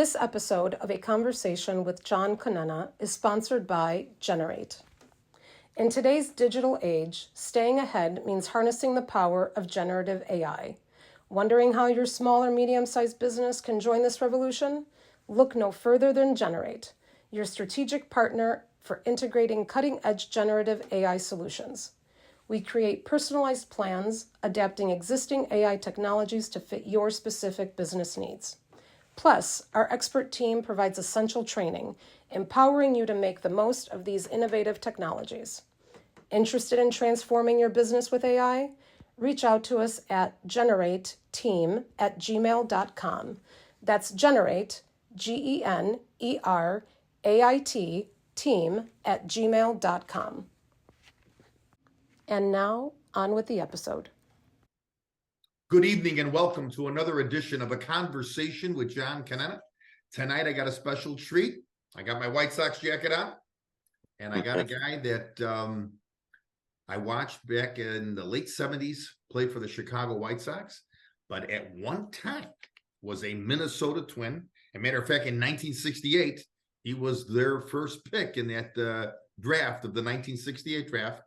This episode of A Conversation with John Conenna is sponsored by Generate. In today's digital age, staying ahead means harnessing the power of generative AI. Wondering how your small or medium-sized business can join this revolution? Look no further than Generate, your strategic partner for integrating cutting-edge generative AI solutions. We create personalized plans, adapting existing AI technologies to fit your specific business needs. Plus, our expert team provides essential training, empowering you to make the most of these innovative technologies. Interested in transforming your business with AI? Reach out to us at generateteam@gmail.com. That's generate, GENERAIT, team@gmail.com. And now, on with the episode. Good evening and welcome to another edition of A Conversation with John Conenna. Tonight I got a special treat. I got my White Sox jacket on, and I got a guy that I watched back in the late 70s, played for the Chicago White Sox, but at one time was a Minnesota Twin. As a matter of fact, in 1968, he was their first pick in that draft of the 1968 draft.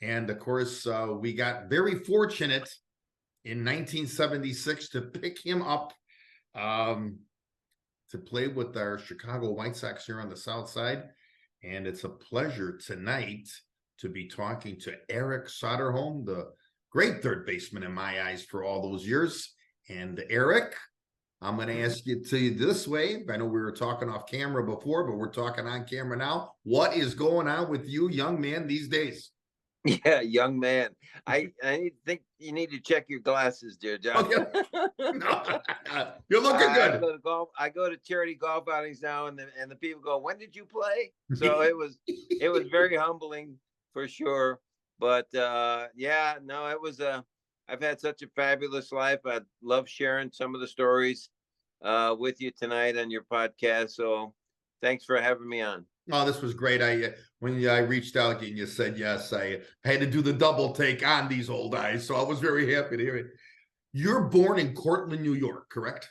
And of course, we got very fortunate in 1976 to pick him up to play with our Chicago White Sox here on the South Side. And it's a pleasure tonight to be talking to Eric Soderholm, the great third baseman in my eyes for all those years. And Eric, I'm going to ask you this way. I know we were talking off camera before, but we're talking on camera now. What is going on with you, young man, these days? Yeah, young man. I think you need to check your glasses, dear John. Okay. No, you're looking good. I go to charity golf outings now, and the people go, "When did you play?" So it was very humbling for sure. But yeah, no, it was I've had such a fabulous life. I love sharing some of the stories with you tonight on your podcast. So thanks for having me on. Oh, this was great. When I reached out and you said yes, I had to do the double take on these old eyes. So I was very happy to hear it. You're born in Cortland, New York, correct?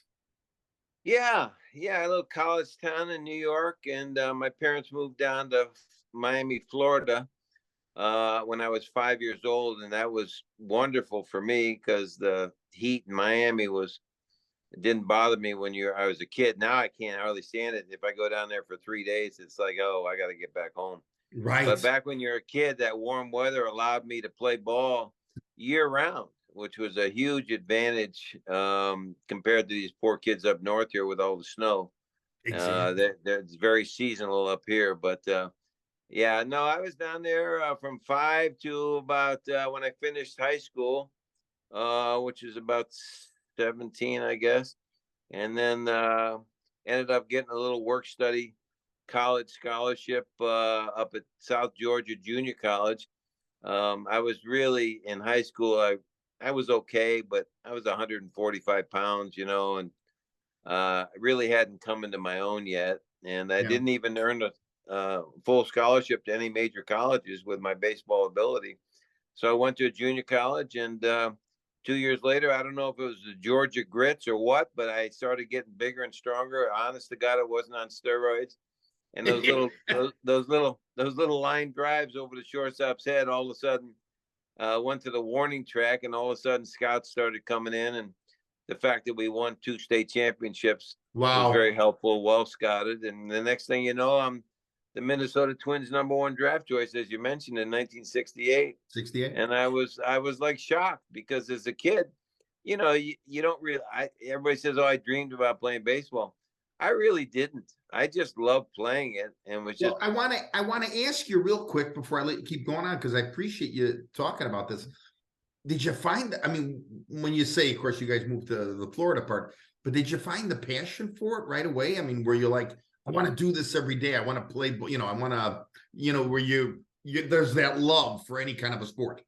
Yeah, a little college town in New York, and my parents moved down to Miami, Florida, when I was 5 years old, and that was wonderful for me because the heat in Miami didn't bother me when I was a kid. Now I can't hardly stand it. If I go down there for 3 days, it's like, oh, I got to get back home. Right. But back when you're a kid, that warm weather allowed me to play ball year round, which was a huge advantage compared to these poor kids up north here with all the snow. Exactly. It's very seasonal up here. But yeah, no, I was down there from 5 to about when I finished high school, which is about 17, I guess, and then ended up getting a little work study college scholarship up at South Georgia Junior College. I was really in high school. I was okay, but I was 145 pounds, and really hadn't come into my own yet. And I didn't even earn a full scholarship to any major colleges with my baseball ability. So I went to a junior college, and 2 years later, I don't know if it was the Georgia grits or what, but I started getting bigger and stronger. Honest to God, it wasn't on steroids. And those little line drives over the shortstop's head, all of a sudden went to the warning track, and all of a sudden scouts started coming in, and the fact that we won 2 state championships was very helpful, well scouted. And the next thing you know, I'm the Minnesota Twins #1 draft choice, as you mentioned, in 1968. 68. And I was like shocked because as a kid, you don't really. Everybody says, "Oh, I dreamed about playing baseball." I really didn't. I just loved playing it, and was just. Well, I want to ask you real quick before I let you keep going on, because I appreciate you talking about this. Did you find? I mean, when you say, of course, you guys moved to the Florida part, but did you find the passion for it right away? I mean, were you like, I want to do this every day. I want to play, I want to, where you there's that love for any kind of a sport.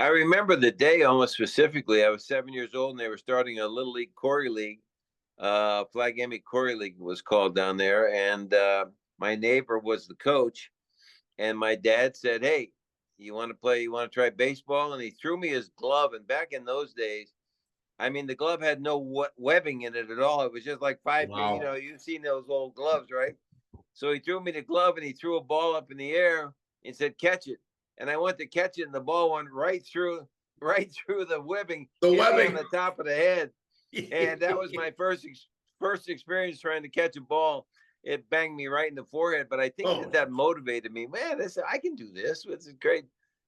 I remember the day almost specifically. I was 7 years old, and they were starting a Little League Corey League. Flag Emmy Corey League was called down there. And my neighbor was the coach. And my dad said, "Hey, you want to play? You want to try baseball?" And he threw me his glove. And back in those days, I mean, the glove had no webbing in it at all. It was just like 5 feet. You know, Wow. you've seen those old gloves, right? So he threw me the glove and he threw a ball up in the air and said, "Catch it." And I went to catch it, and the ball went right through the webbing, The hit me on webbing. the top of the head. And that was my first experience trying to catch a ball. It banged me right in the forehead, but I think Oh, that motivated me. Man, I can do this. This is great.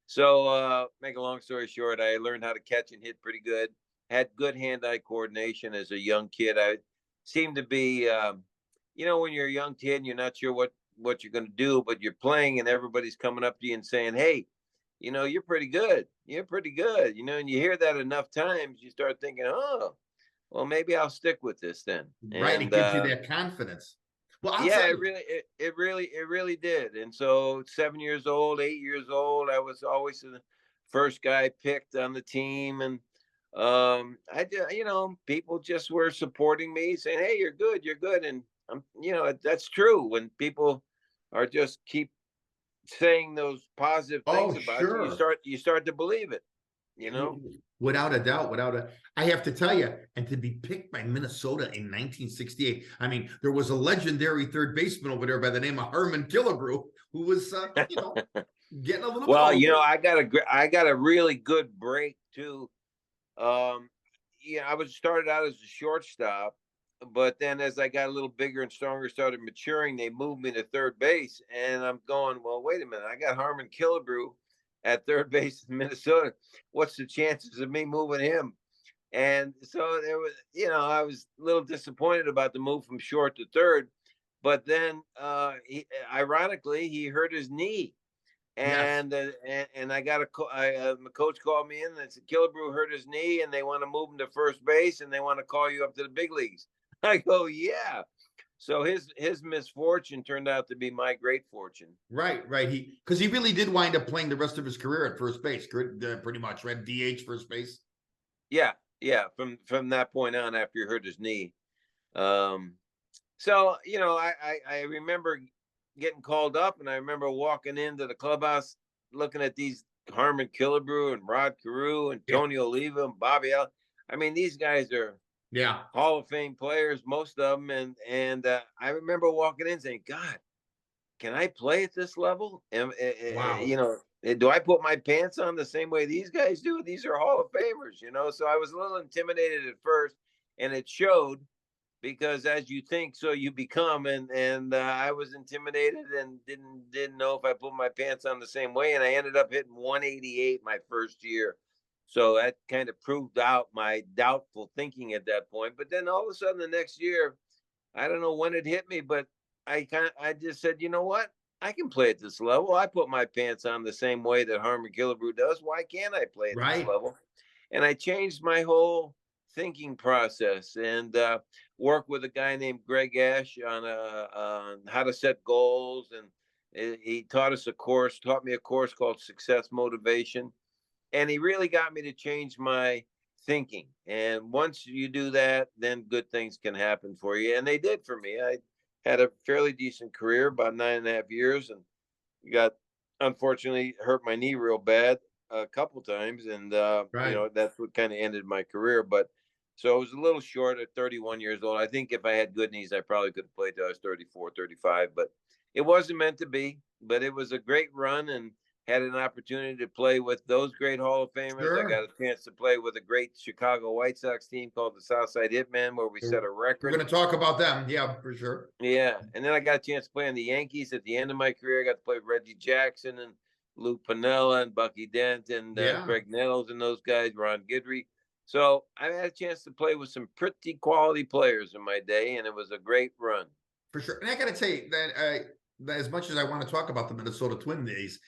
So, make a long story short, I learned how to catch and hit pretty good. Had good hand-eye coordination as a young kid. I seemed to be, when you're a young kid and you're not sure what you're going to do, but you're playing and everybody's coming up to you and saying, "Hey, you're pretty good. You're pretty good." And you hear that enough times, you start thinking, "Oh, well, maybe I'll stick with this then." right. It And gives you that confidence. Well, I'll yeah, tell it you. really, it really did. And so, 7 years old, 8 years old, I was always the first guy picked on the team, and people just were supporting me, saying, "Hey, you're good," and that's true. When people are just keep saying those positive Oh, things about you, you sure. start you start to believe it. You know. Without a doubt, I have to tell you, and to be picked by Minnesota in 1968. I mean, there was a legendary third baseman over there by the name of Herman Killebrew, who was, getting a little bit Well, older. I got a really good break too. Um, I was started out as a shortstop, but then as I got a little bigger and stronger, started maturing, they moved me to third base, and I'm going, well, wait a minute, I got Harmon Killebrew at third base in Minnesota. What's the chances of me moving him? And so there was, I was a little disappointed about the move from short to third, but then ironically, he hurt his knee, Yes. and I got my coach called me in and said Killebrew hurt his knee and they want to move him to first base and they want to call you up to the big leagues. I go, yeah. So his misfortune turned out to be my great fortune. Right, right. Because he really did wind up playing the rest of his career at first base, pretty much, right? DH, first base. Yeah, yeah. From that point on, after he hurt his knee, um, so I remember getting called up, and I remember walking into the clubhouse, looking at these Harmon Killebrew and Rod Carew and Yeah, Tony Oliva and Bobby Allen. I mean, these guys are yeah. Hall of Fame players, most of them, and I remember walking in saying, "God, can I play at this level? Wow. Do I put my pants on the same way these guys do? These are Hall of Famers." So I was a little intimidated at first, and it showed because as you think, so you become. And I was intimidated and didn't know if I put my pants on the same way, and I ended up hitting 188 my first year. So that kind of proved out my doubtful thinking at that point. But then all of a sudden, the next year, I don't know when it hit me, but I just said, you know what? I can play at this level. I put my pants on the same way that Harmon Killebrew does. Why can't I play at this Right. level? And I changed my whole thinking process and worked with a guy named Greg Ash on how to set goals. And he taught me a course called Success Motivation. And he really got me to change my thinking. And once you do that, then good things can happen for you. And they did for me. I had a fairly decent career, about 9.5 years, and got unfortunately hurt my knee real bad a couple times. And, Right. that's what kind of ended my career. But so I was a little short at 31 years old. I think if I had good knees, I probably could have played till I was 34, 35, but it wasn't meant to be. But it was a great run, and had an opportunity to play with those great Hall of Famers. I got Sure. a chance to play with a great Chicago White Sox team called the Southside Hitmen, where we set a We're record. going to talk about them. Yeah, for sure. Yeah, and then I got a chance to play on the Yankees at the end of my career. I got to play with Reggie Jackson and Lou Piniella and Bucky Dent and Yeah, Craig Nettles and those guys, Ron Guidry. So I had a chance to play with some pretty quality players in my day, and it was a great run. for sure. And I got to tell you that as much as I want to talk about the Minnesota Twin days,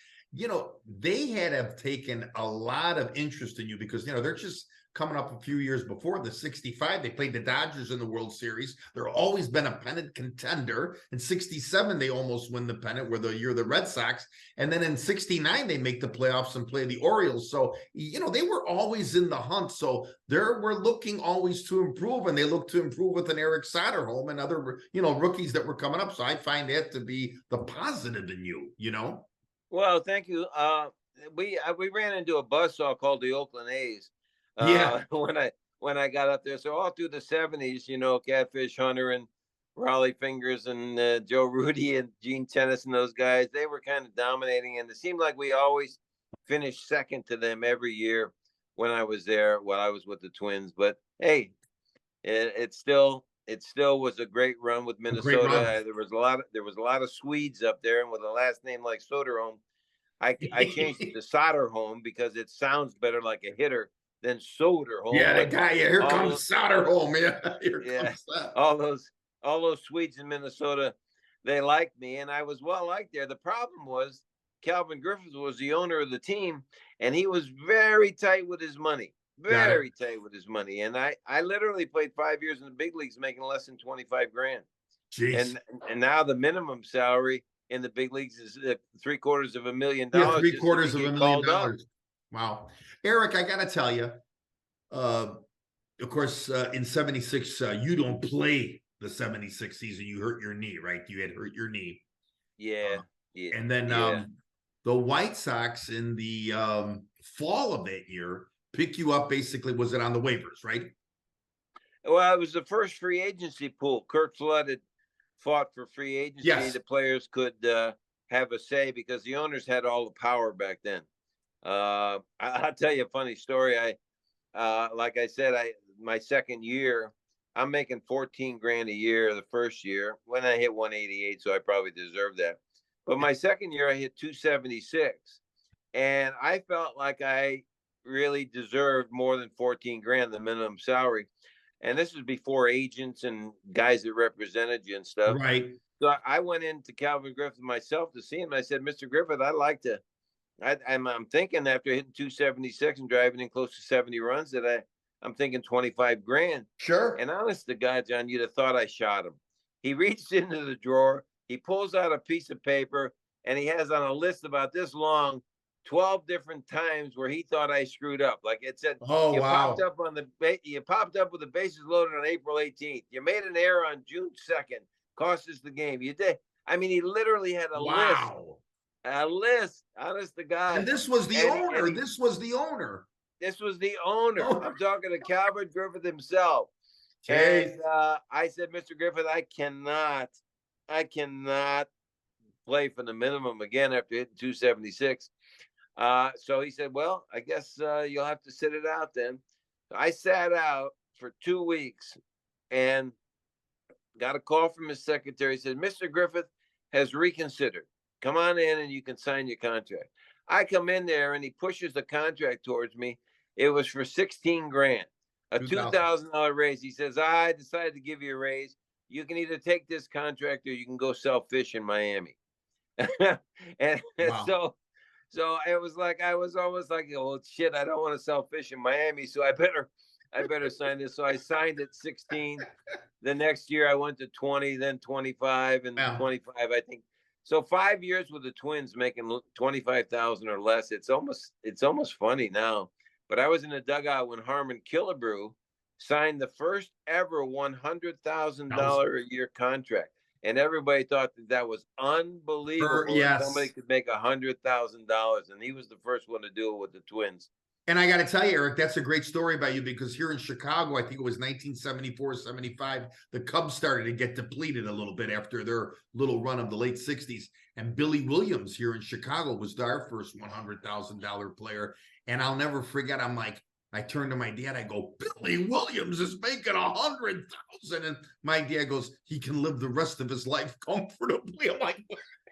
they had to have taken a lot of interest in you because, they're just coming up a few years before the 65. They played the Dodgers in the World Series. They're always been a pennant contender. In 67, they almost win the pennant where the year the Red Sox. And then in 69, they make the playoffs and play the Orioles. So, they were always in the hunt. So they were looking always to improve, and they look to improve with an Eric Soderholm and other, rookies that were coming up. So I find that to be the positive in you. Well, thank you. We ran into a buzzsaw called the Oakland A's Yeah. when when I got up there. So all through the 70s, Catfish Hunter and Raleigh Fingers and Joe Rudy and Gene Tennis and those guys, they were kind of dominating. And it seemed like we always finished second to them every year when I was there, while I was with the Twins. But hey, it still was a great run with A great Minnesota. run. There was a lot of Swedes up there, and with a last name like Soderholm, I changed it to Soderholm because it sounds better like a hitter than Soderholm. Yeah, that But guy. Yeah, here comes Soderholm. Yeah, here yeah, comes that. all those Swedes in Minnesota, they liked me, and I was well liked there. The problem was Calvin Griffith was the owner of the team, and he was very tight with his money. Got it. Very tight with his money. And I literally played 5 years in the big leagues making less than 25 grand. Jeez. And now the minimum salary in the big leagues is $750,000. Yeah, just to $750,000. Wow. Eric, I got to tell you, of course, in 76, you don't play the 76 season. You hurt your knee, right? You had hurt your knee. Yeah. Yeah. And then the White Sox in the fall of that year pick you up. Basically, was it on the waivers, right? Well, it was the first free agency pool. Kurt Flood had fought for free agency. Yes. The players could have a say because the owners had all the power back then. I'll tell you a funny story. Like I said, my second year, I'm making 14 grand a year the first year when I hit 188, so I probably deserved that. But my second year, I hit 276, and I felt like I really deserved more than 14 grand, the minimum salary. And this was before agents and guys that represented you and stuff. Right. So I went into Calvin Griffith myself to see him. I said, Mr. Griffith, I'd like to. I'm thinking after hitting 276 and driving in close to 70 runs that I'm thinking 25 grand. Sure. And honest to God, John, you'd have thought I shot him. He reached into the drawer, he pulls out a piece of paper, and he has on a list about this long 12 different times where he thought I screwed up. Like it said, oh, you wow. You popped up with the bases loaded on April 18th. You made an error on June 2nd, cost us the game. You did. I mean, he literally had a list, honest to God. And this was the owner. This was the owner. This was the owner. I'm talking to Calvin Griffith himself. Jeez. And I said, Mr. Griffith, I cannot play for the minimum again after hitting 276. So he said, well, I guess you'll have to sit it out then. So I sat out for 2 weeks and got a call from his secretary. He said, Mr. Griffith has reconsidered. Come on in and you can sign your contract. I come in there and he pushes the contract towards me. It was for 16 grand, a $2,000 raise. He says, I decided to give you a raise. You can either take this contract or you can go sell fish in Miami. and wow. So it was like, I was almost like, oh shit, I don't want to sell fish in Miami. So I better sign this. So I signed at 16. The next year I went to 20, then 25 and 25, I think. So 5 years with the Twins making 25,000 or less. It's almost funny now. But I was in the dugout when Harmon Killebrew signed the first ever $100,000 a year contract. And everybody thought that was unbelievable. Yes. Somebody could make $100,000. And he was the first one to do it with the Twins. And I got to tell you, Eric, that's a great story about you because here in Chicago, I think it was 1974, 75, the Cubs started to get depleted a little bit after their little run of the late 60s. And Billy Williams here in Chicago was our first $100,000 player. And I'll never forget, I turned to my dad, I go, Billy Williams is making $100,000. And my dad goes, he can live the rest of his life comfortably. I'm like,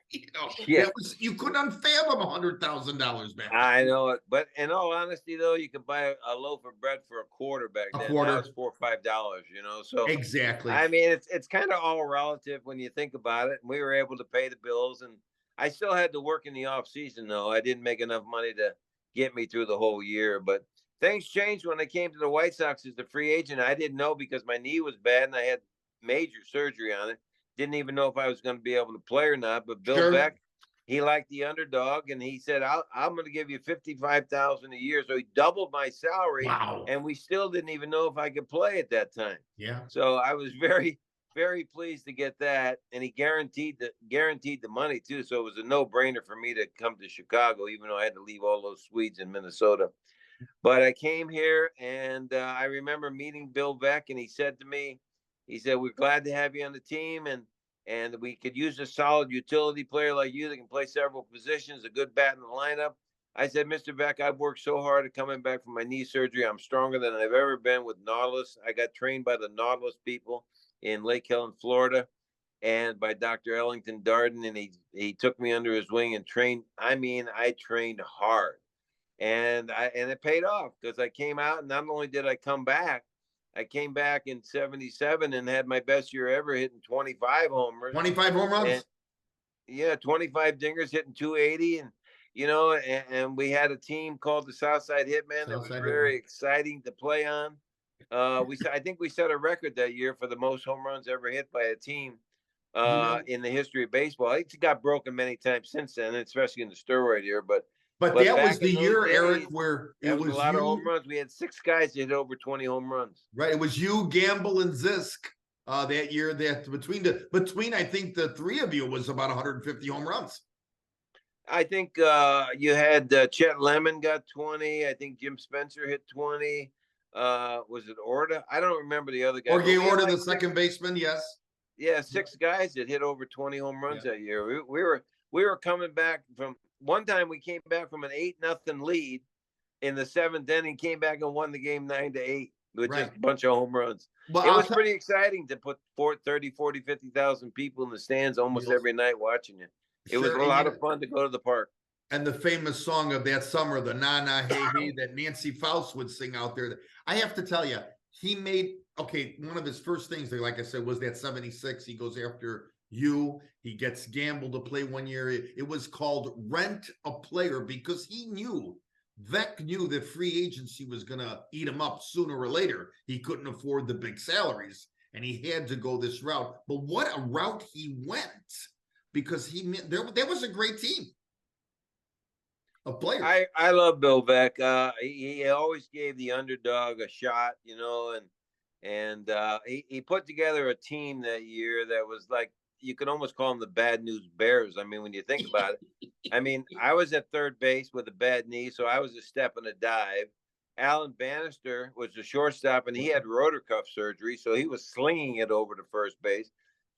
you couldn't unfathom $100,000 back then. I know it, but in all honesty, though, you could buy a loaf of bread for a quarter back then. Now it's $4 or $5, So exactly. I mean, it's kind of all relative when you think about it. And we were able to pay the bills, and I still had to work in the off season, though. I didn't make enough money to get me through the whole year, but things changed when I came to the White Sox as the free agent. I didn't know because my knee was bad and I had major surgery on it. Didn't even know if I was going to be able to play or not. But Bill Beck, he liked the underdog, and he said, I'm going to give you $55,000 a year. So he doubled my salary. Wow. And we still didn't even know if I could play at that time. Yeah. So I was very, very pleased to get that. And he guaranteed the money too. So it was a no-brainer for me to come to Chicago, even though I had to leave all those Swedes in Minnesota. But I came here, and I remember meeting Bill Beck, and he said to me, he said, "We're glad to have you on the team, and we could use a solid utility player like you that can play several positions, a good bat in the lineup." I said, "Mr. Beck, I've worked so hard at coming back from my knee surgery. I'm stronger than I've ever been with Nautilus. I got trained by the Nautilus people in Lake Helen, Florida, and by Dr. Ellington Darden, and he took me under his wing and trained. I mean, I trained hard, and it paid off, because I came out, and not only did I come back, I came back in '77 and had my best year ever, hitting 25 homers, 25 home runs. and yeah, 25 dingers, hitting 280, and and we had a team called the Southside Hitmen that was Southside very Hitmen. exciting to play on. I think we set a record that year for the most home runs ever hit by a team in the history of baseball. It's got broken many times since then, especially in the steroid era. But that was back the in those year, Eric, days, where it that was a lot of home you, runs. We had 6 guys that hit over 20 home runs. right? It was you, Gamble, and Zisk that year. That between I think the three of you was about 150 home runs. I think you had Chet Lemon got 20. I think Jim Spencer hit 20. Was it Orta? I don't remember the other guy. Jorge Orta, the second baseman, yes. Yeah, 6 guys that hit over 20 home runs that year. We were coming back from one time. We came back from an 8-0 lead in the 7th inning, came back and won the game 9-8 with just a bunch of home runs. Well, it was pretty exciting to put 30, 40, 50,000 people in the stands almost every night watching it. It was a lot of fun to go to the park. And the famous song of that summer, the Na Na Hey Hey, that Nancy Faust would sing out there. I have to tell you, he made, one of his first things, like I said, was that 76. He goes after you. He gets Gamble to play one year. It was called Rent a Player, because Vec knew that free agency was going to eat him up sooner or later. He couldn't afford the big salaries, and he had to go this route. But what a route he went, because there was a great team of players. I love Bill Beck. He always gave the underdog a shot, and he put together a team that year that was like, you could almost call them the Bad News Bears. I mean, when you think about it, I mean, I was at third base with a bad knee, so I was a step and a dive. Alan Bannister was the shortstop, and he had rotor cuff surgery, so he was slinging it over to first base.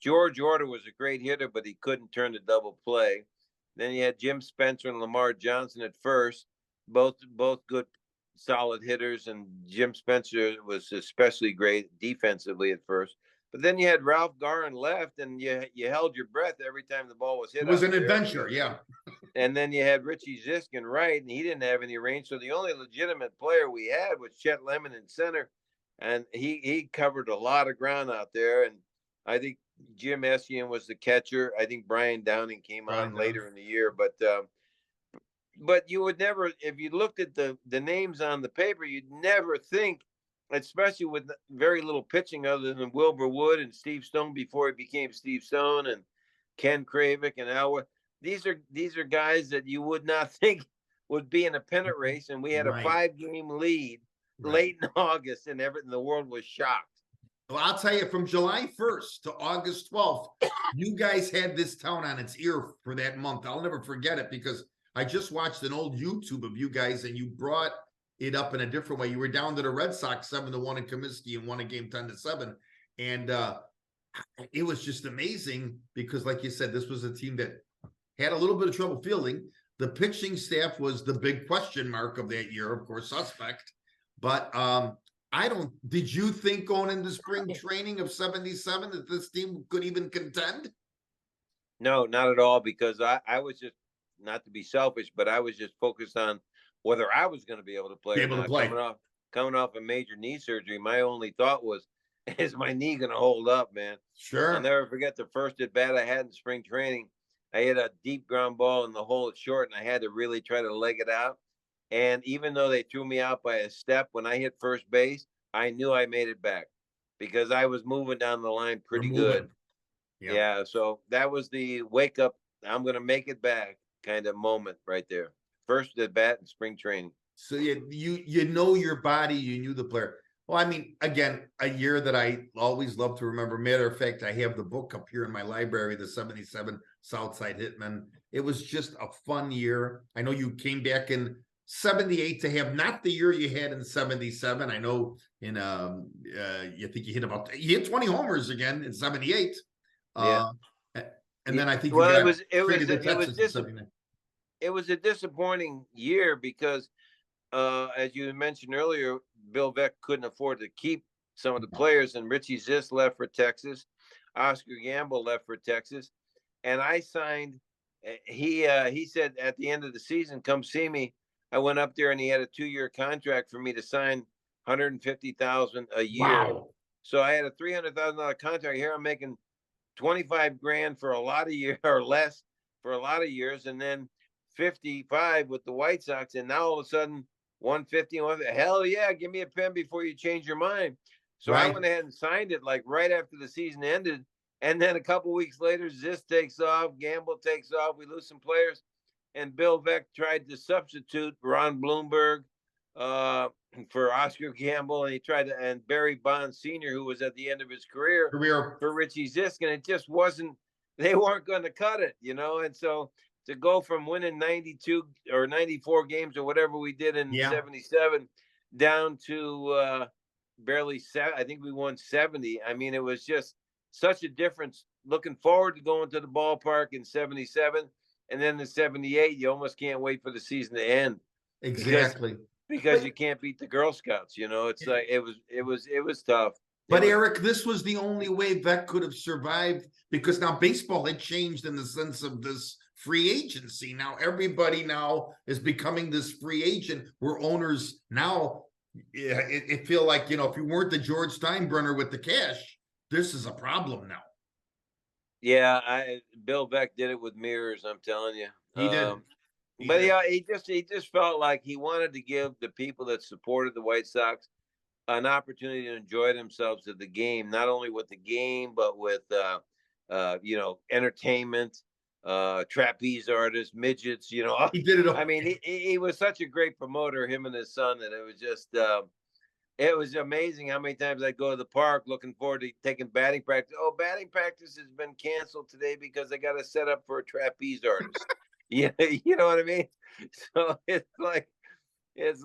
George Orta was a great hitter, but he couldn't turn the double play. Then you had Jim Spencer and Lamar Johnson at first, both good, solid hitters, and Jim Spencer was especially great defensively at first. But then you had Ralph Garn left, and you held your breath every time the ball was hit. It was an adventure, yeah. And then you had Richie Zisk in right, and he didn't have any range. So the only legitimate player we had was Chet Lemon in center, and he covered a lot of ground out there. And I think Jim Essien was the catcher. I think Brian Downing came on later in the year, but you would never, if you looked at the names on the paper, you'd never think, especially with very little pitching other than Wilbur Wood and Steve Stone before he became Steve Stone, and Ken Kravick and Al. These are guys that you would not think would be in a pennant race, and we had a 5-game lead late in August, and the world was shocked. Well, I'll tell you, from July 1st to August 12th, you guys had this town on its ear for that month. I'll never forget it, because I just watched an old YouTube of you guys, and you brought it up in a different way. You were down to the Red Sox 7-1 in Comiskey and won a game 10-7. And it was just amazing, because like you said, this was a team that had a little bit of trouble fielding. The pitching staff was the big question mark of that year, of course, suspect. But did you think going into spring training of 77 that this team could even contend? No, not at all, because I was just, not to be selfish, but I was just focused on whether I was going to be able to play. Coming off a major knee surgery, my only thought was, is my knee going to hold up, man? Sure. I'll never forget the first at bat I had in spring training. I hit a deep ground ball in the hole at short, and I had to really try to leg it out. And even though they threw me out by a step when I hit first base, I knew I made it back, because I was moving down the line pretty good. Yeah. So that was the wake up, I'm going to make it back kind of moment right there. First at bat in spring training. So you know your body, you knew the player. Well, I mean, again, a year that I always love to remember. Matter of fact, I have the book up here in my library, the 77 Southside Hitmen. It was just a fun year. I know you came back in 78 to have not the year you had in 77. I know in you think you hit 20 homers again in 78. Yeah. And then I think you Well, got traded to Texas in 79. it was a disappointing year because as you mentioned earlier, Bill Veeck couldn't afford to keep some of the players, and Richie Zisk left for Texas. Oscar Gamble left for Texas, and I signed. He said at the end of the season, "Come see me." I went up there, and he had a 2-year contract for me to sign, $150,000 a year. Wow. So I had a $300,000 contract. Here I'm making 25 grand for a lot of years, or less for a lot of years, and then 55 with the White Sox, and now all of a sudden 150. Hell yeah, give me a pen before you change your mind. So I went ahead and signed it like right after the season ended, and then a couple weeks later, Zisk takes off, Gamble takes off, we lose some players, and Bill Veeck tried to substitute Ron Bloomberg for Oscar Gamble, and he tried to, and Barry Bonds Sr., who was at the end of his career, for Richie Zisk, and it just wasn't. They weren't going to cut it, and so to go from winning 92 or 94 games or whatever we did in 77 down to barely 7. I think we won 70. I mean, it was just such a difference. Looking forward to going to the ballpark in 77, and then in 78, you almost can't wait for the season to end. Exactly. Because you can't beat the Girl Scouts, It's like it was tough. But Eric, this was the only way Veeck could have survived, because now baseball had changed in the sense of this free agency. Now everybody now is becoming this free agent, where owners now it feel like, if you weren't the George Steinbrenner with the cash, this is a problem now. Yeah, Bill Veeck did it with mirrors, I'm telling you. He did. But yeah, he just felt like he wanted to give the people that supported the White Sox an opportunity to enjoy themselves at the game, not only with the game, but with entertainment, trapeze artists, midgets. He did it all. I mean, he was such a great promoter, him and his son, that it was just it was amazing how many times I go to the park looking forward to taking batting practice. Oh, batting practice has been canceled today because I got to set up for a trapeze artist. Yeah, you know what I mean? So it was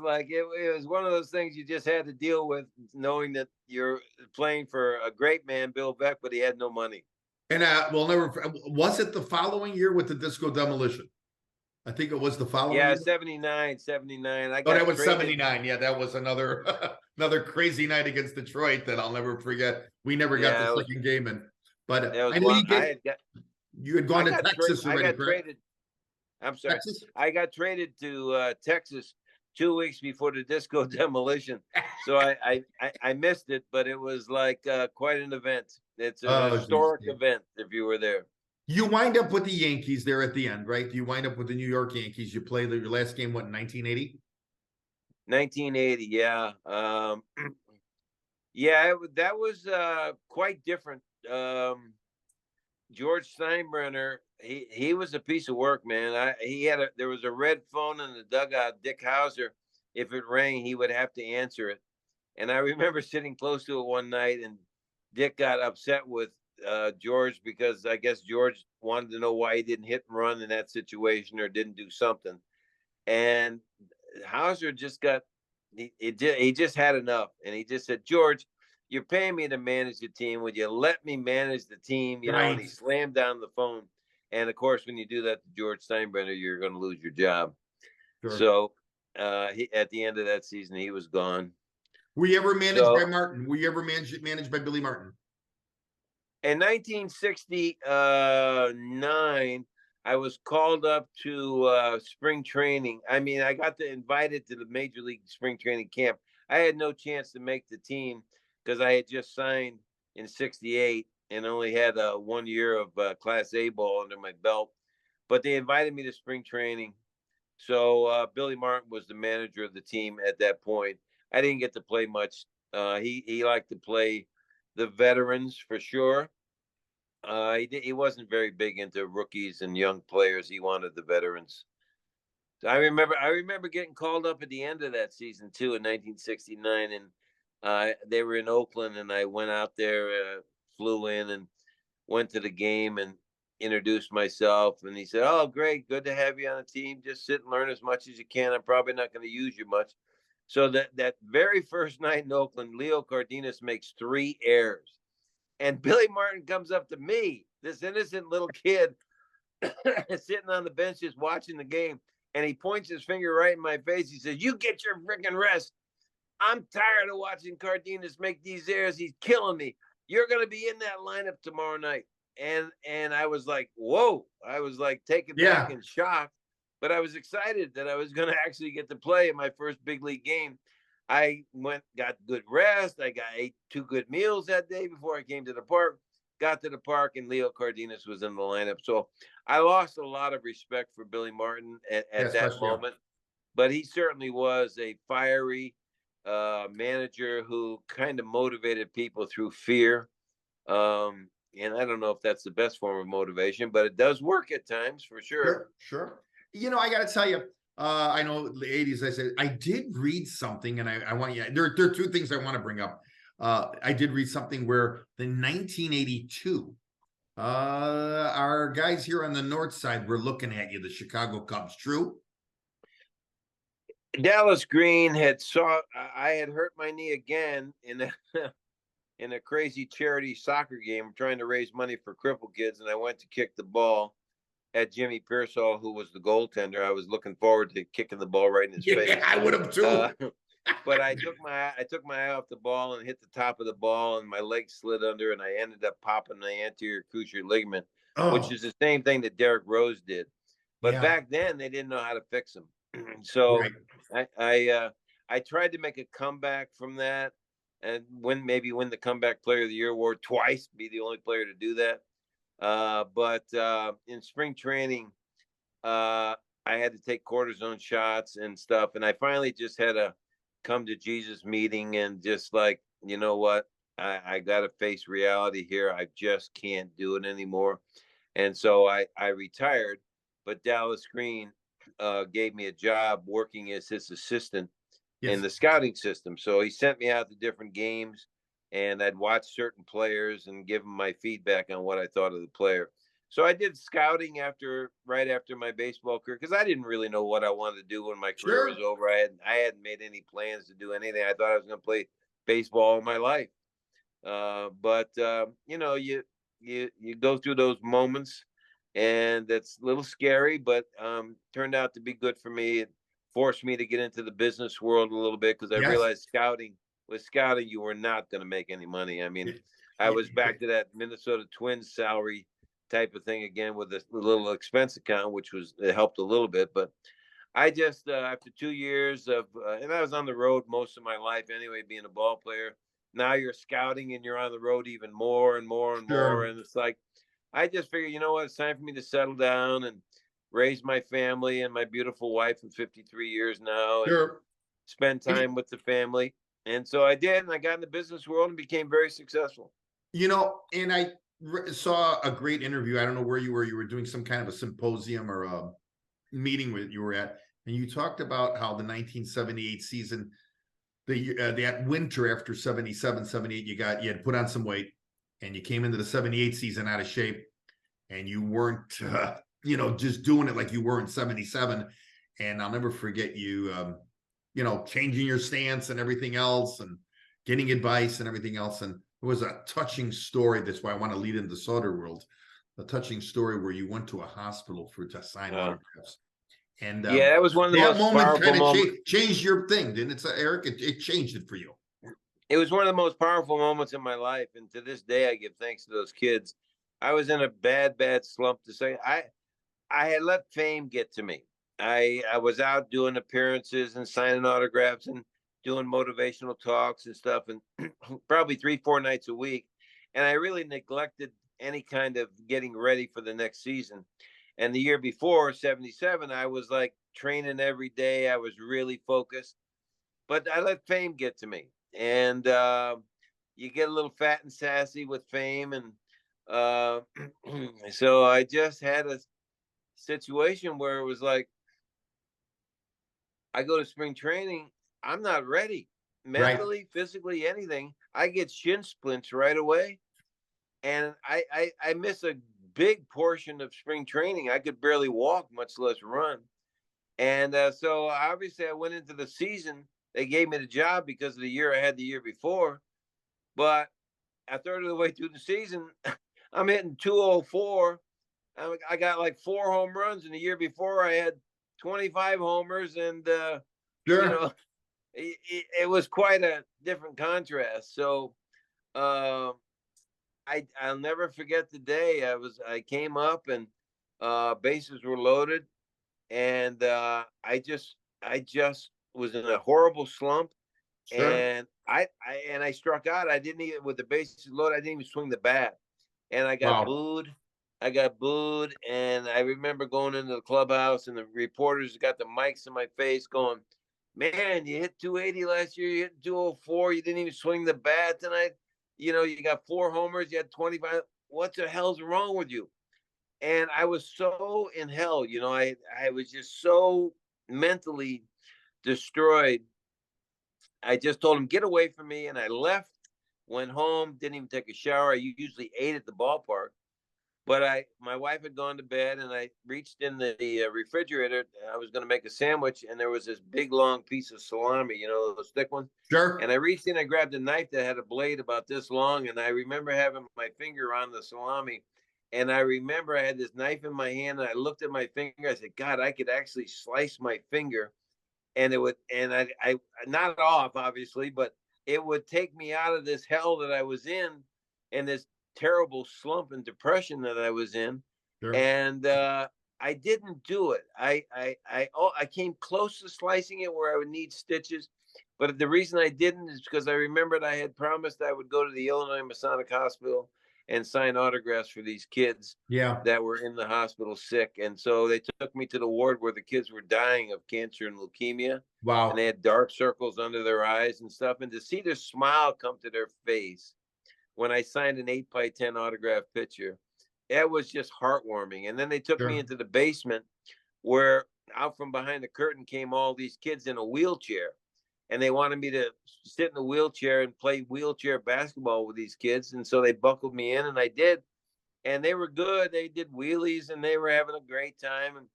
one of those things you just had to deal with, knowing that you're playing for a great man, Bill Veeck, but he had no money. And was it the following year with the Disco Demolition? I think it was the following year. 79. That was 79. Yeah, that was another crazy night against Detroit that I'll never forget. We never got the second game in. But I know you had gone to Texas already, correct? I'm sorry. Texas? I got traded to Texas 2 weeks before the Disco Demolition. So I missed it, but it was like quite an event. It's an historic event if you were there. You wind up with the Yankees there at the end, right? You wind up with the New York Yankees. You played your last game, what, in 1980? 1980, yeah. Yeah, that was quite different. George Steinbrenner, he was a piece of work, man. There was a red phone in the dugout. Dick Hauser, if it rang, he would have to answer it. And I remember sitting close to it one night, and Dick got upset with George because I guess George wanted to know why he didn't hit and run in that situation or didn't do something. And Hauser just he just had enough, and he just said, "George, you're paying me to manage the team. Would you let me manage the team?" And he slammed down the phone. And of course, when you do that to George Steinbrenner, you're going to lose your job. Sure. So at the end of that season, he was gone. Were you ever managed by Martin? Were you ever managed by Billy Martin? In 1969, I was called up to spring training. I mean, I got invited to the Major League spring training camp. I had no chance to make the team because I had just signed in 68 and only had 1 year of Class A ball under my belt. But they invited me to spring training. So Billy Martin was the manager of the team at that point. I didn't get to play much. He liked to play the veterans for sure. He wasn't very big into rookies and young players. He wanted the veterans. So I remember getting called up at the end of that season too in 1969, and they were in Oakland, and I went out there, flew in, and went to the game, and introduced myself, and he said, "Oh, great, good to have you on the team. Just sit and learn as much as you can. I'm probably not going to use you much." So that very first night in Oakland, Leo Cardenas makes 3 errors, and Billy Martin comes up to me, this innocent little kid, sitting on the bench just watching the game, and he points his finger right in my face. He says, "You get your freaking rest. I'm tired of watching Cardenas make these errors. He's killing me. You're going to be in that lineup tomorrow night." And I was like, whoa. I was like taken back and shocked, but I was excited that I was going to actually get to play in my first big league game. I got good rest. I ate 2 good meals that day before I came to the park. Got to the park, and Leo Cardenas was in the lineup. So I lost a lot of respect for Billy Martin at that moment, but he certainly was a fiery manager who kind of motivated people through fear. And I don't know if that's the best form of motivation, but it does work at times for sure. Sure. You know, I got to tell you, I know the 80s, I said, I did read something, and I want you, there are 2 things I want to bring up. I did read something where the 1982, our guys here on the north side were looking at you, the Chicago Cubs. True? Dallas Green I had hurt my knee again in a crazy charity soccer game trying to raise money for crippled kids, and I went to kick the ball at Jimmy Pearsall, who was the goaltender. I was looking forward to kicking the ball right in his face. I would have too. But I took my eye off the ball and hit the top of the ball, and my leg slid under, and I ended up popping the anterior cruciate ligament, which is the same thing that Derrick Rose did. But back then they didn't know how to fix him. So I tried to make a comeback from that, and win the comeback player of the year award twice, be the only player to do that. But in spring training, I had to take cortisone shots and stuff. And I finally just had a come to Jesus meeting and just like, you know what, I got to face reality here. I just can't do it anymore. And so I retired, but Dallas Green gave me a job working as his assistant in the scouting system. So he sent me out to different games, and I'd watch certain players and give them my feedback on what I thought of the player. So I did scouting right after my baseball career, because I didn't really know what I wanted to do when my career was over. I hadn't made any plans to do anything. I thought I was going to play baseball all my life. But you know, you go through those moments, and that's a little scary, but turned out to be good for me. It forced me to get into the business world a little bit, because I realized with scouting, you were not going to make any money. I mean, I was back to that Minnesota Twins salary type of thing again with a little expense account, which it helped a little bit. But I just, after 2 years of, and I was on the road most of my life anyway, being a ball player. Now you're scouting and you're on the road even more and more and more. And it's like, I just figured, you know what, it's time for me to settle down and raise my family and my beautiful wife of 53 years now, and spend time with the family. And so I did, and I got in the business world and became very successful. You know, and I saw a great interview. I don't know where you were. You were doing some kind of a symposium or a meeting you were at, and you talked about how the 1978 season, that winter after 77, 78, you had put on some weight, and you came into the 78 season out of shape, and you weren't, just doing it like you were in 77. And I'll never forget you, changing your stance and everything else, and getting advice and everything else. And it was a touching story. That's why I want to lead into Soderworld. A touching story where you went to a hospital to sign autographs. And that was one of the most powerful moments. Changed your thing, didn't it, Eric? It changed it for you. It was one of the most powerful moments in my life, and to this day, I give thanks to those kids. I was in a bad slump to say I had let fame get to me. I was out doing appearances and signing autographs and doing motivational talks and stuff, and probably 3-4 nights a week. And I really neglected any kind of getting ready for the next season. And the year before, 77, I was like training every day. I was really focused, but I let fame get to me. And you get a little fat and sassy with fame. And so I just had a situation where it was like, I go to spring training, I'm not ready mentally, physically, anything. I get shin splints right away, and I miss a big portion of spring training. I could barely walk, much less run. And so obviously I went into the season. They gave me the job because of the year I had the year before. But a third of the way through the season, I'm hitting 204. I got like 4 home runs. And the year before I had 25 homers. And, you Sure. know, it was quite a different contrast. So I'll never forget the day I came up and bases were loaded. And I just was in a horrible slump, Sure. and I struck out. I didn't even with the bases loaded. I didn't even swing the bat, and I got Wow. booed. I got booed, and I remember going into the clubhouse, and the reporters got the mics in my face, going, "Man, you hit 280 last year. You hit 204. You didn't even swing the bat tonight. You got 4 homers. You had 25. What the hell's wrong with you?" And I was so in hell, I was just so mentally destroyed. I just told him, get away from me. And I left, went home, didn't even take a shower. I usually ate at the ballpark, but my wife had gone to bed, and I reached in the refrigerator. I was going to make a sandwich, and there was this big, long piece of salami, those thick ones. Sure. And I reached in, I grabbed a knife that had a blade about this long. And I remember having my finger on the salami. And I remember I had this knife in my hand, and I looked at my finger. I said, God, I could actually slice my finger, and it would, and I not off, obviously, but it would take me out of this hell that I was in, and this terrible slump and depression that I was in. Sure. And I didn't do it. I came close to slicing it where I would need stitches, but the reason I didn't is because I remembered I had promised I would go to the Illinois Masonic Hospital and sign autographs for these kids Yeah. that were in the hospital sick. And so they took me to the ward where the kids were dying of cancer and leukemia, and they Wow. had dark circles under their eyes and stuff. And to see their smile come to their face when I signed an 8x10 autograph picture, it was just heartwarming. And then they took me Sure. into the basement where out from behind the curtain came all these kids in a wheelchair. And they wanted me to sit in the wheelchair and play wheelchair basketball with these kids. And so they buckled me in, and I did. And they were good. They did wheelies, and they were having a great time.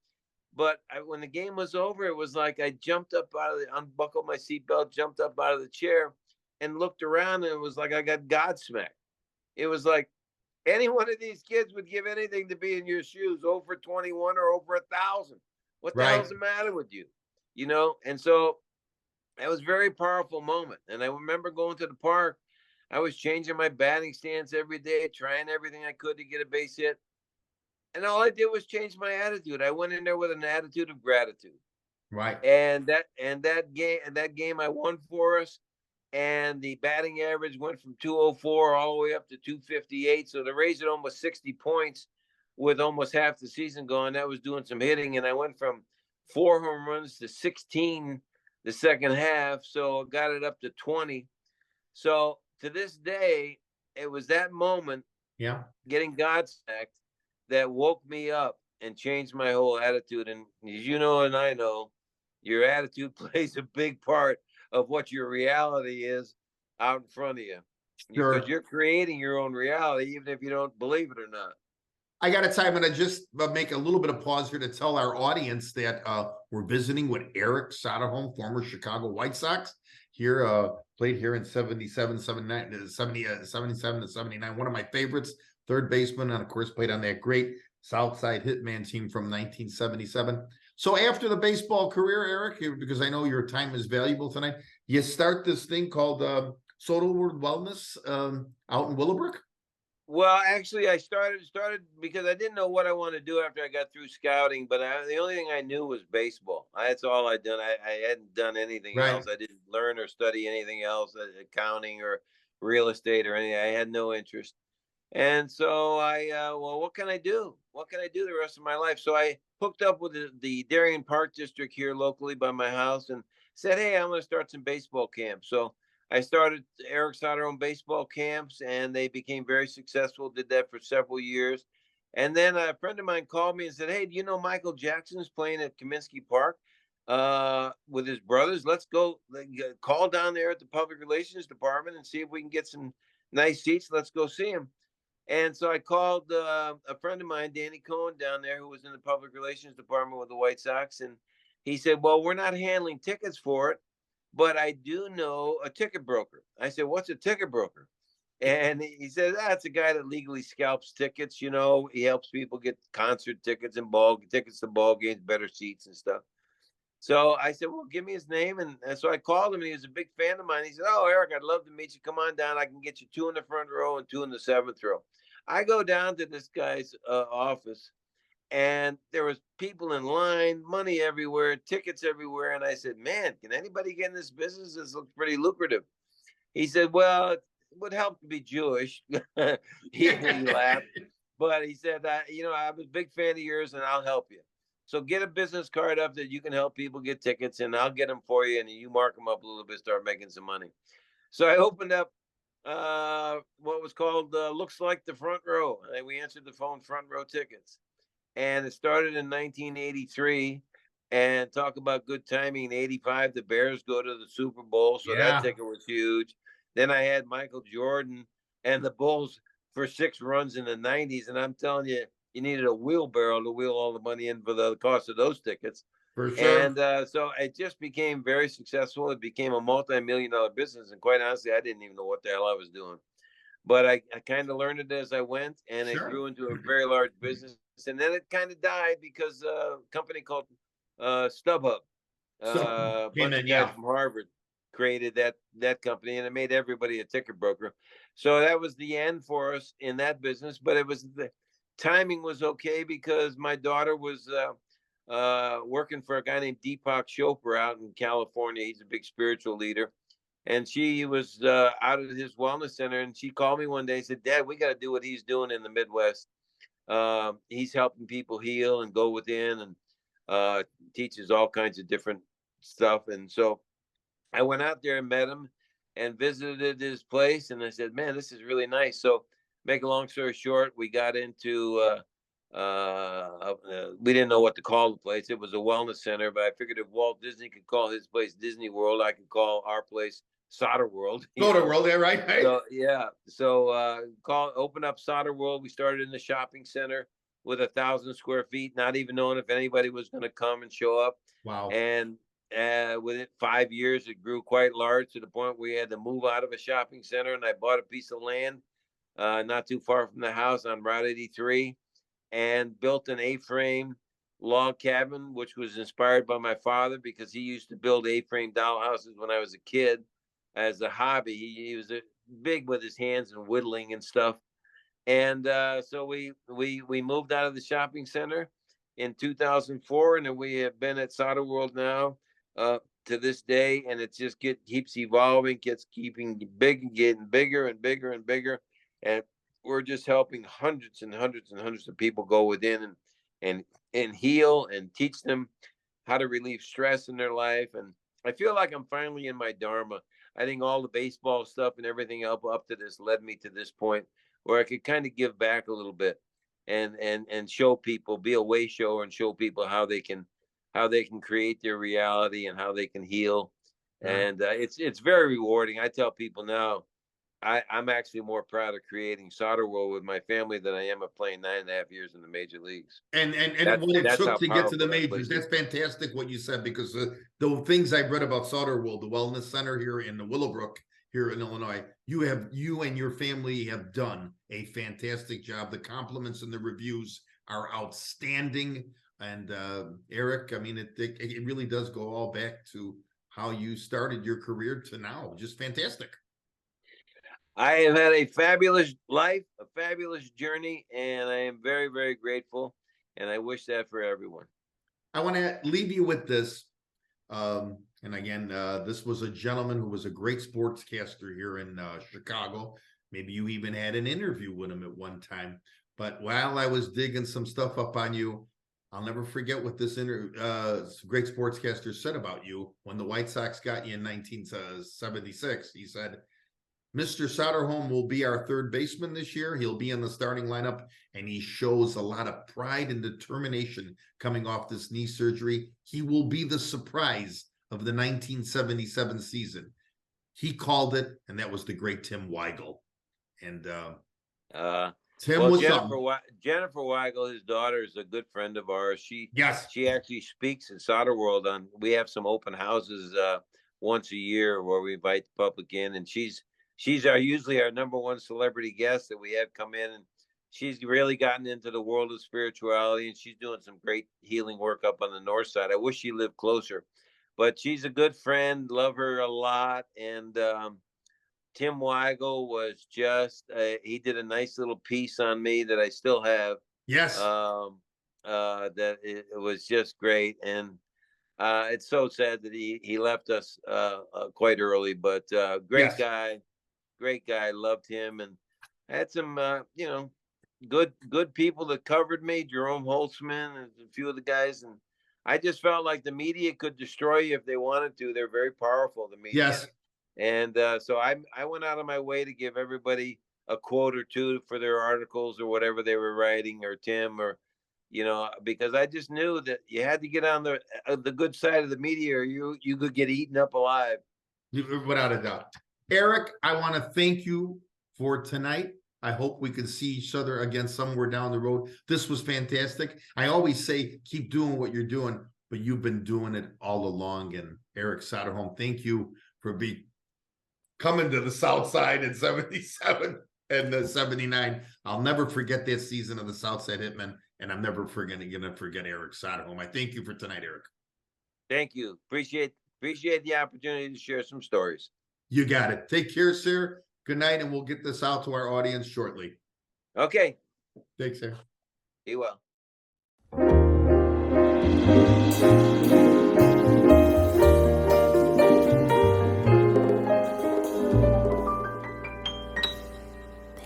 But when the game was over, it was like I jumped up unbuckled my seatbelt, jumped up out of the chair, and looked around, and it was like I got godsmacked. It was like any one of these kids would give anything to be in your shoes, over 21 or over 1,000. What the Right. hell's the matter with you? And so it was a very powerful moment. And I remember going to the park. I was changing my batting stance every day, trying everything I could to get a base hit. And all I did was change my attitude. I went in there with an attitude of gratitude. Right. And that game I won for us. And the batting average went from 204 all the way up to 258. So to raise it almost 60 points with almost half the season gone, that was doing some hitting. And I went from 4 home runs to 16 the second half. So got it up to 20. So to this day, it was that moment, Yeah. getting Godsmacked, that woke me up and changed my whole attitude. And as you know, and I know, your attitude plays a big part of what your reality is out in front of you, because Sure. you're creating your own reality, even if you don't believe it or not. I got to tell you, I'm going to just make a little bit of pause here to tell our audience that we're visiting with Eric Soderholm, former Chicago White Sox. Here, played here in 77, 79, 77 to 79. One of my favorites, third baseman, and of course played on that great Southside Hitman team from 1977. So after the baseball career, Eric, because I know your time is valuable tonight, you start this thing called Soderholm Wellness out in Willowbrook? Well, actually, I started because I didn't know what I wanted to do after I got through scouting. But the only thing I knew was baseball. That's all I'd done. I hadn't done anything Right. else. I didn't learn or study anything else, accounting or real estate or anything. I had no interest. And so well, what can I do? What can I do the rest of my life? So I hooked up with the Darien Park District here locally by my house and said, hey, I'm going to start some baseball camps. So I started Eric Soderholm baseball camps, and they became very successful. Did that for several years. And then a friend of mine called me and said, hey, do you know Michael Jackson's playing at Kaminsky Park with his brothers? Let's go call down there at the public relations department and see if we can get some nice seats. Let's go see him. And so I called a friend of mine, Danny Cohen, down there, who was in the public relations department with the White Sox. And he said, well, we're not handling tickets for it, but I do know a ticket broker. I said, what's a ticket broker? And he said, that's a guy that legally scalps tickets. You know, he helps people get concert tickets and ball tickets to ball games, better seats and stuff. So I said, well, give me his name. And so I called him, and he was a big fan of mine. He said, oh, Eric, I'd love to meet you. Come on down. I can get you 2 in the front row and 2 in the 7th row. I go down to this guy's office, and there was people in line, money everywhere, tickets everywhere. And I said, man, can anybody get in this business? This looks pretty lucrative. He said, well, it would help to be Jewish. He laughed. But he said, you know, I'm a big fan of yours, and I'll help you. So get a business card up that you can help people get tickets, and I'll get them for you, and you mark them up a little bit, start making some money. So I opened up what was called Looks Like the Front Row. And we answered the phone, front row tickets. And it started in 1983. And talk about good timing. In 85, the Bears go to the Super Bowl. So that ticket was huge. Then I had Michael Jordan and the Bulls for 6 runs in the 90s. And I'm telling you, you needed a wheelbarrow to wheel all the money in for the cost of those tickets. For sure. And so it just became very successful. It became a multi-million-dollar business. And quite honestly, I didn't even know what the hell I was doing. But I kind of learned it as I went, and it grew into a very large business. And then it kind of died because a company called StubHub, a bunch of guys from Harvard created that company, and it made everybody a ticket broker. So that was the end for us in that business. But it was the timing was okay because my daughter was working for a guy named Deepak Chopra out in California. He's a big spiritual leader. And she was out at his wellness center, and she called me one day and said, Dad, we got to do what he's doing in the Midwest. He's helping people heal and go within, and teaches all kinds of different stuff. And so I went out there and met him and visited his place. And I said, man, this is really nice. So make a long story short, we got into we didn't know what to call the place. It was a wellness center, but I figured if Walt Disney could call his place Disney World, I could call our place Solder World. Solder World, yeah, right? So yeah, so open up Solder World. We started in the shopping center with 1,000 square feet, not even knowing if anybody was going to come and show up. Wow. And within 5 years, it grew quite large to the point where we had to move out of a shopping center, and I bought a piece of land not too far from the house on Route 83. And built an A-frame log cabin, which was inspired by my father because he used to build A-frame dollhouses when I was a kid as a hobby. He was big with his hands and whittling and stuff. And so we moved out of the shopping center in 2004, and we have been at Solder World now to this day, and it just keeps evolving, keeping big, getting bigger and bigger and bigger, and we're just helping hundreds and hundreds and hundreds of people go within and heal and teach them how to relieve stress in their life. And I feel like I'm finally in my dharma. I think all the baseball stuff and everything up to this led me to this point where I could kind of give back a little bit and show people, be a way shower and show people how they can create their reality and how they can heal. And it's very rewarding. I tell people now, I'm actually more proud of creating Solder World with my family than I am of playing 9.5 years in the major leagues. And what it took to get to the majors. That's fantastic what you said, because the things I've read about Solder World, the wellness center here in the Willowbrook here in Illinois, you and your family have done a fantastic job. The compliments and the reviews are outstanding. And Eric, I mean, it really does go all back to how you started your career to now. Just fantastic. I have had a fabulous life, a fabulous journey, and I am very, very grateful. And I wish that for everyone. I want to leave you with this. And again, this was a gentleman who was a great sportscaster here in Chicago. Maybe you even had an interview with him at one time. But while I was digging some stuff up on you, I'll never forget what this great sportscaster said about you when the White Sox got you in 1976. He said, Mr. Soderholm will be our third baseman this year. He'll be in the starting lineup, and he shows a lot of pride and determination coming off this knee surgery. He will be the surprise of the 1977 season. He called it, and that was the great Tim Weigel. And Tim Well, was Jennifer Weigel, his daughter, is a good friend of ours. Yes. She actually speaks in Solder World we have some open houses once a year where we invite the public in, and she's usually our number one celebrity guest that we have come in, and she's really gotten into the world of spirituality, and she's doing some great healing work up on the north side. I wish she lived closer, but she's a good friend, love her a lot. And Tim Weigel was just he did a nice little piece on me that I still have. Yes. That it was just great, and it's so sad that he left us quite early, but great guy, loved him, and I had some good people that covered me, Jerome Holtzman and a few of the guys, and I just felt like the media could destroy you if they wanted to. They're very powerful, the media. Yes. And so I went out of my way to give everybody a quote or two for their articles or whatever they were writing, or Tim, or because I just knew that you had to get on the good side of the media, or you could get eaten up alive. Without a doubt. Eric, I want to thank you for tonight. I hope we can see each other again somewhere down the road. This was fantastic. I always say, keep doing what you're doing, but you've been doing it all along. And Eric Soderholm, thank you for coming to the South Side in 77 and 79. I'll never forget that season of the South Side Hitmen, and I'm never gonna forget Eric Soderholm. I thank you for tonight, Eric. Thank you. Appreciate the opportunity to share some stories. You got it. Take care, sir. Good night, and we'll get this out to our audience shortly. Okay. Thanks, sir. Be well.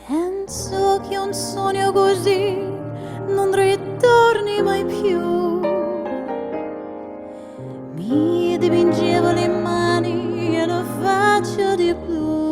Penso che un sogno così non ritorni mai più. Mi dipingevo le mani e la faccia di blu.